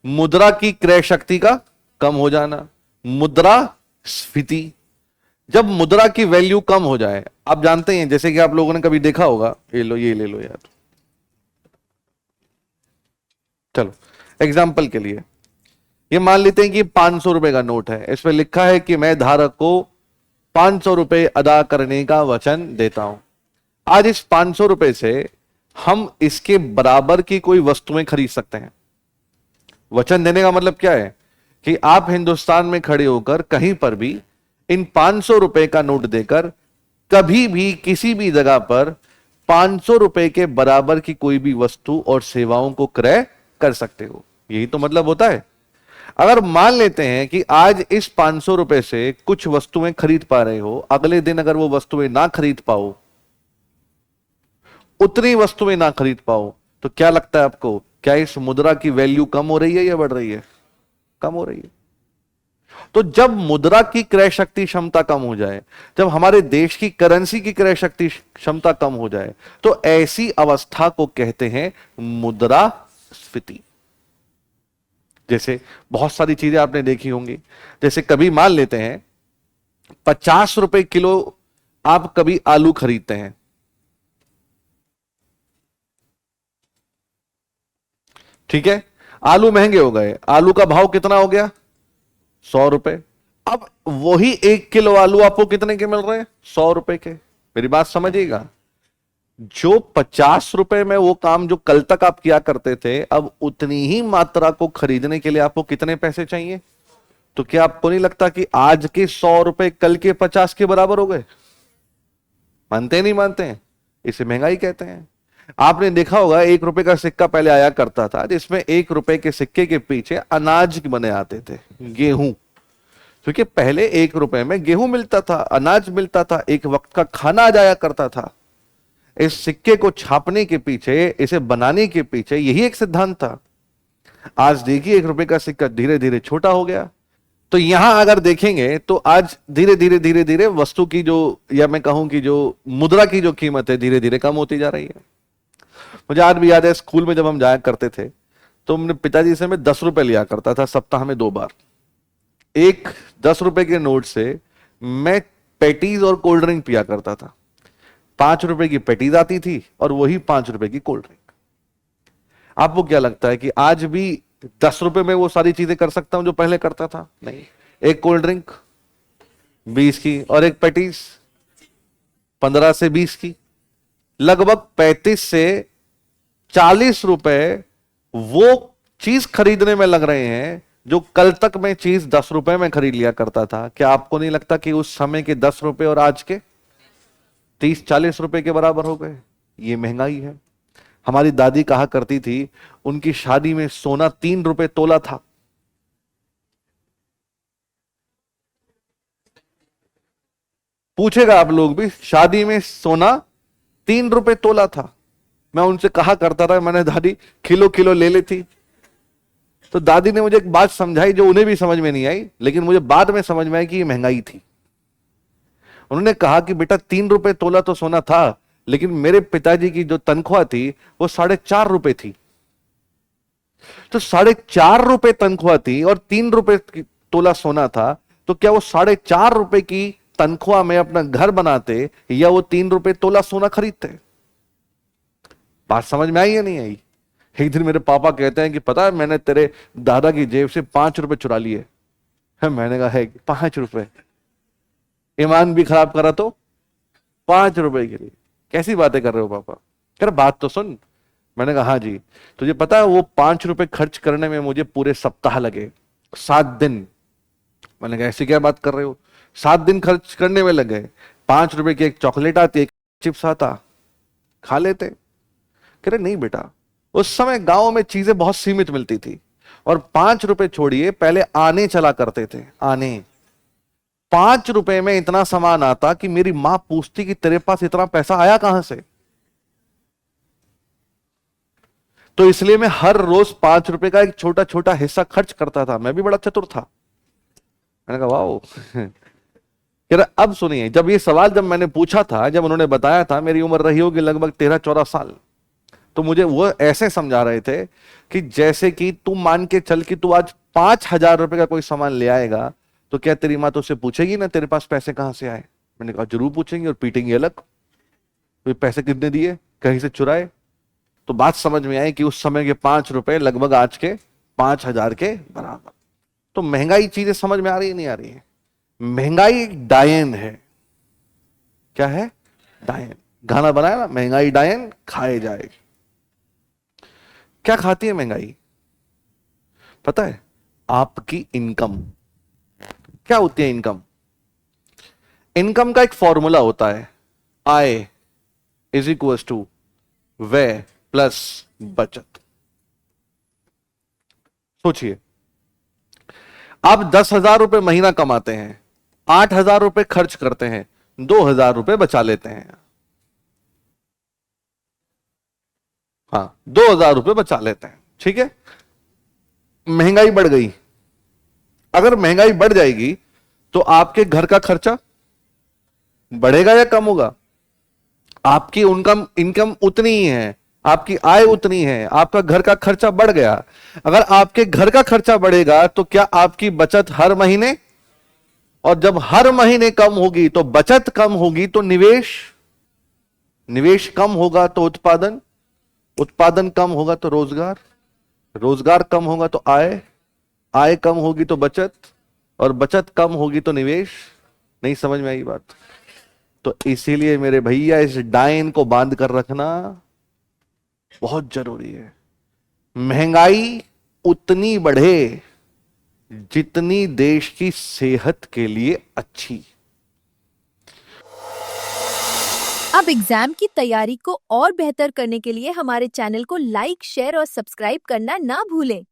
मुद्रा की क्रय शक्ति का कम हो जाना, मुद्रास्फीति। जब मुद्रा की वैल्यू कम हो जाए, आप जानते हैं, जैसे कि आप लोगों ने कभी देखा होगा, ये लो, ये ले लो यार, चलो एग्जाम्पल के लिए ये मान लेते हैं कि 500 रुपए का नोट है, इस पर लिखा है कि मैं धारक को 500 रुपए अदा करने का वचन देता हूं। आज इस 500 रुपए से हम इसके बराबर की कोई वस्तुएं खरीद सकते हैं। वचन देने का मतलब क्या है कि आप हिंदुस्तान में खड़े होकर कहीं पर भी इन 500 रुपए का नोट देकर कभी भी किसी भी जगह पर 500 रुपए के बराबर की कोई भी वस्तु और सेवाओं को क्रय कर सकते हो। यही तो मतलब होता है। अगर मान लेते हैं कि आज इस 500 रुपए से कुछ वस्तुएं खरीद पा रहे हो, अगले दिन अगर वो वस्तुएं ना खरीद पाओ, उतनी वस्तुएं ना खरीद पाओ, तो क्या लगता है आपको, क्या इस मुद्रा की वैल्यू कम हो रही है या बढ़ रही है? कम हो रही है। तो जब मुद्रा की क्रय शक्ति क्षमता कम हो जाए, जब हमारे देश की करेंसी की क्रय शक्ति क्षमता कम हो जाए, तो ऐसी अवस्था को कहते हैं मुद्रास्फीति। जैसे बहुत सारी चीजें आपने देखी होंगी, जैसे कभी मान लेते हैं 50 रुपए किलो आप कभी आलू खरीदते हैं, ठीक है, आलू महंगे हो गए, आलू का भाव कितना हो गया? 100 रुपए। अब वही 1 किलो आलू आपको कितने के मिल रहे हैं? 100 रुपए के। मेरी बात समझिएगा, जो 50 रुपए में वो काम जो कल तक आप किया करते थे, अब उतनी ही मात्रा को खरीदने के लिए आपको कितने पैसे चाहिए? तो क्या आपको नहीं लगता कि आज के 100 रुपए कल के 50 के बराबर हो गए? मानते नहीं मानते हैं? इसे महंगाई कहते हैं। आपने देखा होगा 1 रुपए का सिक्का पहले आया करता था, जिसमें 1 रुपए के सिक्के के पीछे अनाज बने आते थे, गेहूं, क्योंकि पहले 1 रुपए में गेहूं मिलता था, अनाज मिलता था, एक वक्त का खाना आ जाया करता था। इस सिक्के को छापने के पीछे, इसे बनाने के पीछे यही एक सिद्धांत था। आज देखिए 1 रुपए का सिक्का धीरे धीरे छोटा हो गया। तो यहां अगर देखेंगे तो आज धीरे धीरे वस्तु की जो, या मैं कहूं कि जो मुद्रा की जो कीमत है, धीरे धीरे कम होती जा रही है। मुझे आज भी याद है, स्कूल में जब हम जाया करते थे तो मेरे पिताजी से मैं 10 रुपए लिया करता था सप्ताह में 2 बार। एक 10 रुपए के नोट से मैं पेटीज और कोल्ड ड्रिंक पिया करता था। 5 रुपए की पेटीज आती थी और वही 5 रुपए की कोल्ड ड्रिंक। आपको क्या लगता है कि आज भी 10 रुपए में वो सारी चीजें कर सकता हूं जो पहले करता था? नहीं। एक कोल्ड ड्रिंक 20 की और एक पेटीज 15 से 20 की, लगभग 35 से 40 रुपए वो चीज खरीदने में लग रहे हैं जो कल तक मैं चीज 10 रुपए में खरीद लिया करता था। क्या आपको नहीं लगता कि उस समय के 10 रुपए और आज के 30-40 रुपए के बराबर हो गए? ये महंगाई है। हमारी दादी कहा करती थी, उनकी शादी में सोना 3 रुपए तोला था। पूछेगा आप लोग भी, शादी में सोना 3 रुपए तोला था। मैं उनसे कहा करता था, मैंने दादी किलो किलो ले ली थी। तो दादी ने मुझे एक बात समझाई जो उन्हें भी समझ में नहीं आई, लेकिन मुझे बाद में समझ में आई कि ये महंगाई थी। उन्होंने कहा कि बेटा 3 रुपए तोला तो सोना था, लेकिन मेरे पिताजी की जो तनख्वाह थी वो 4.5 रुपए थी। तो 4.5 रुपए तनख्वाह थी और 3 रुपए तोला सोना था, तो क्या वो 4.5 रुपए की तनख्वाह में अपना घर बनाते या वो 3 रुपए तोला सोना खरीदते? बात समझ में आई या नहीं आई? एक दिन मेरे पापा कहते हैं कि पता है मैंने तेरे दादा की जेब से 5 रुपए चुरा लिए। मैंने कहा है 5 रुपए? ईमान भी खराब करा तो 5 रुपए के लिए कैसी बातें कर रहे हो पापा? कह रहे बात तो सुन। मैंने कहा हाँ जी। तुझे पता है वो 5 रुपए खर्च करने में मुझे पूरे सप्ताह लगे, 7 दिन। मैंने कहा ऐसी क्या बात कर रहे हो? 7 दिन खर्च करने में लग गए। 5 रुपए की एक चॉकलेट आती, एक चिप्स आता, खा लेते। कह रहे नहीं बेटा, उस समय गांव में चीजें बहुत सीमित मिलती थी और 5 रुपए छोड़िए, पहले आने चला करते थे। आने 5 रुपए में इतना सामान आता कि मेरी मां पूछती कि तेरे पास इतना पैसा आया कहां से? तो इसलिए मैं हर रोज 5 रुपए का एक छोटा छोटा हिस्सा खर्च करता था। मैं भी बड़ा चतुर था। मैंने कहा वाओ। कह रहा अब सुनिए, जब ये सवाल जब मैंने पूछा था, जब उन्होंने बताया था, मेरी उम्र रही होगी लगभग 13-14 साल। तो मुझे वो ऐसे समझा रहे थे कि जैसे कि तू मान के चल कि तू आज 5,000 रुपए का कोई सामान ले आएगा, तो क्या तेरी माँ तो उससे पूछेगी ना तेरे पास पैसे कहां से आए? मैंने कहा जरूर पूछेंगे, और पीटेंगे अलग, तो पैसे कितने दिए, कहीं से चुराए? तो बात समझ में आई कि उस समय के 5 रुपए लगभग आज के 5,000 के बराबर। तो महंगाई चीजें समझ में आ रही है नहीं आ रही है? महंगाई एक डायन है। क्या है? डायन। गाना बनाया ना, महंगाई डायन खाए जाए। क्या खाती है महंगाई? पता है? आपकी इनकम। क्या होती है इनकम? इनकम का एक फॉर्मूला होता है, आय इज इक्वल टू व्यय प्लस बचत। सोचिए, आप 10,000 रुपए महीना कमाते हैं, 8,000 रुपए खर्च करते हैं, 2,000 रुपए बचा लेते हैं। हाँ, 2,000 रुपए बचा लेते हैं, ठीक है। महंगाई बढ़ गई, अगर महंगाई बढ़ जाएगी तो आपके घर का खर्चा बढ़ेगा या कम होगा? आपकी इनकम इनकम उतनी ही है, आपकी आय उतनी है, आपका घर का खर्चा बढ़ गया। अगर आपके घर का खर्चा बढ़ेगा तो क्या आपकी बचत हर महीने, और जब हर महीने कम होगी तो बचत कम होगी तो निवेश, निवेश कम होगा तो उत्पादन, उत्पादन कम होगा तो रोजगार, रोजगार कम होगा तो आय, आय कम होगी तो बचत, और बचत कम होगी तो निवेश। नहीं समझ में आई बात? तो इसीलिए मेरे भैया इस डायन को बांध कर रखना बहुत जरूरी है। महंगाई उतनी बढ़े जितनी देश की सेहत के लिए अच्छी। अब एग्जाम की तैयारी को और बेहतर करने के लिए हमारे चैनल को लाइक, शेयर और सब्सक्राइब करना ना भूलें।